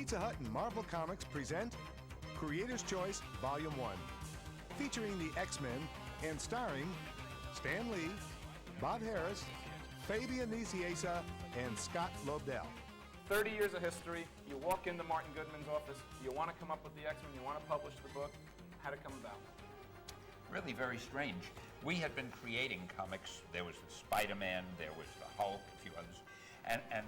Pizza Hut and Marvel Comics present Creator's Choice Volume 1, featuring the X-Men and starring Stan Lee, Bob Harras, Fabian Nicizea, and Scott Lobdell. 30 years of history. You walk into Martin Goodman's office, you want to come up with the X-Men, you want to publish the book. How'd it come about? Really very strange. We had been creating comics. There was the Spider-Man, there was the Hulk, a few others, and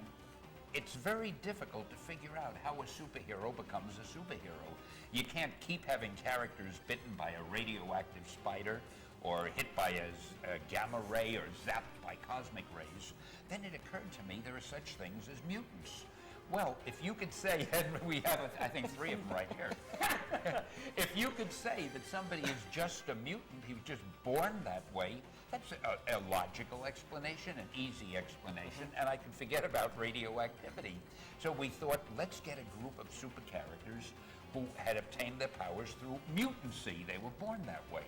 it's very difficult to figure out how a superhero becomes a superhero. You can't keep having characters bitten by a radioactive spider or hit by a gamma ray or zapped by cosmic rays. Then it occurred to me there are such things as mutants. Well, if you could say, and we have, I think, 3 of them right here. If you could say that somebody is just a mutant, he was just born that way, that's a logical explanation, an easy explanation, and I can forget about radioactivity. So we thought, let's get a group of super characters who had obtained their powers through mutancy. They were born that way.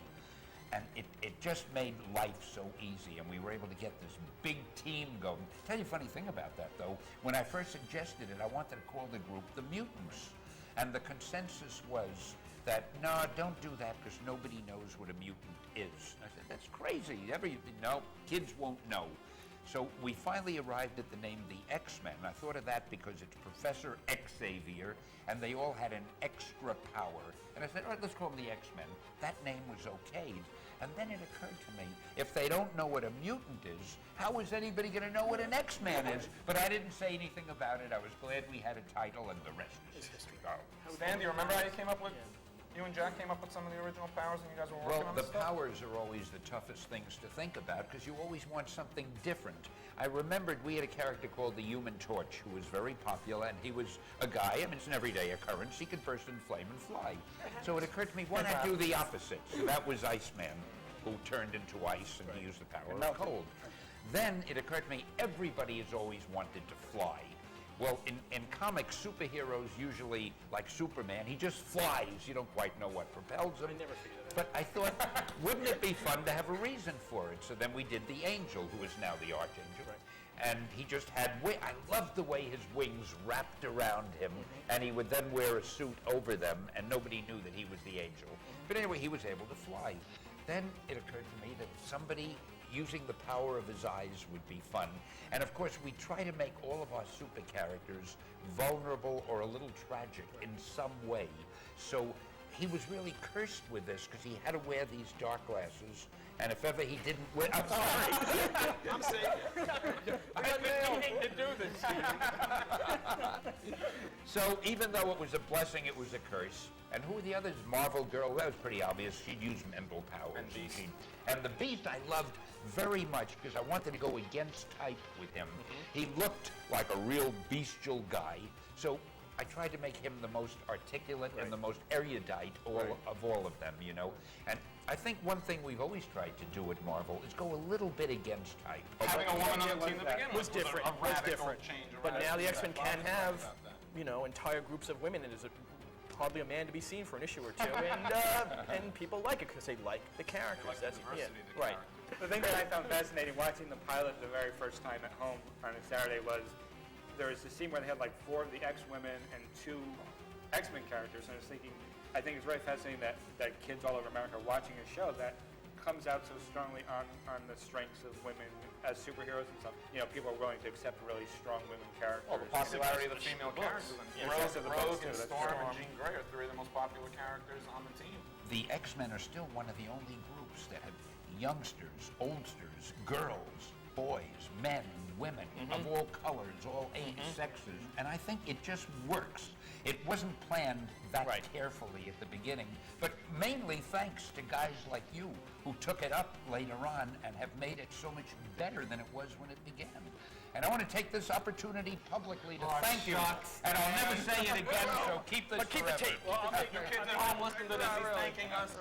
And it just made life so easy, and we were able to get this big team going. Tell you a funny thing about that, though. When I first suggested it, I wanted to call the group the Mutants. And the consensus was that, no, don't do that because nobody knows what a mutant is. I said, that's crazy. No, kids won't know. So we finally arrived at the name the X-Men. I thought of that because it's Professor Xavier, and they all had an extra power. And I said, all right, let's call them the X-Men. That name was okayed. And then it occurred to me, if they don't know what a mutant is, how is anybody going to know what an X-Man is? But I didn't say anything about it. I was glad we had a title, and the rest is history. Stan, do you remember how you came up with? You and Jack came up with some of the original powers, and you guys were working on this stuff? Well, the powers are always the toughest things to think about because you always want something different. I remembered we had a character called the Human Torch who was very popular, and he was a guy, I mean, it's an everyday occurrence. He could burst in flame and fly. So it occurred to me, why not do the opposite? So that was Iceman, who turned into ice, and he used the power of cold. Then it occurred to me, everybody has always wanted to fly. Well, in comics, superheroes usually, like Superman, he just flies. You don't quite know what propels him. I never figured that out. But I thought, wouldn't it be fun to have a reason for it? So then we did the Angel, who is now the Archangel. Right. And he just had I loved the way his wings wrapped around him, and he would then wear a suit over them, and nobody knew that he was the Angel. But anyway, he was able to fly. Then it occurred to me that somebody using the power of his eyes would be fun. And of course, we try to make all of our super characters vulnerable or a little tragic in some way. So he was really cursed with this because he had to wear these dark glasses, and if ever he didn't wear, I'm sorry. I'm saying I've been meaning to do this. So even though it was a blessing, it was a curse. And who were the others? Marvel Girl, that was pretty obvious. She'd use mental powers. And Beast. And the Beast I loved very much because I wanted to go against type with him. He looked like a real bestial guy. So I tried to make him the most articulate and the most erudite of all of them, you know. And I think one thing we've always tried to do at Marvel is go a little bit against type. Having a woman on the team to begin with was different. change. But now the X-Men can have, you know, entire groups of women, and there's hardly a man to be seen for an issue or two, and people like it because they like the characters. Like That's the diversity of the right. characters. The thing that I found fascinating watching the pilot the very first time at home on a Saturday was there was a scene where they had like 4 of the X-women and 2 X-Men characters, and I was thinking, I think it's very fascinating that kids all over America are watching a show that comes out so strongly on the strengths of women as superheroes and stuff. You know, people are willing to accept really strong women characters. Well, the popularity of the female characters. Rogue and Storm and Jean Grey are 3 of the most popular characters on the team. The X-Men are still one of the only groups that have youngsters, oldsters, girls, boys, men, women, of all colors, all sexes. And I think it just works. It wasn't planned that carefully at the beginning, but mainly thanks to guys like you who took it up later on and have made it so much better than it was when it began. And I want to take this opportunity publicly to thank you. And I'll never say it again, so keep this Keep the forever. tape. Well, I'll make your kids at home listen to this. He's thanking us.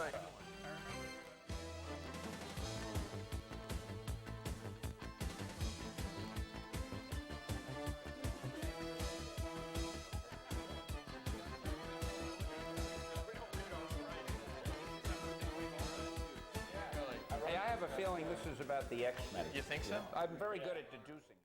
Hey, I have a feeling this is about the X-Men. You think so? I'm very good at deducing.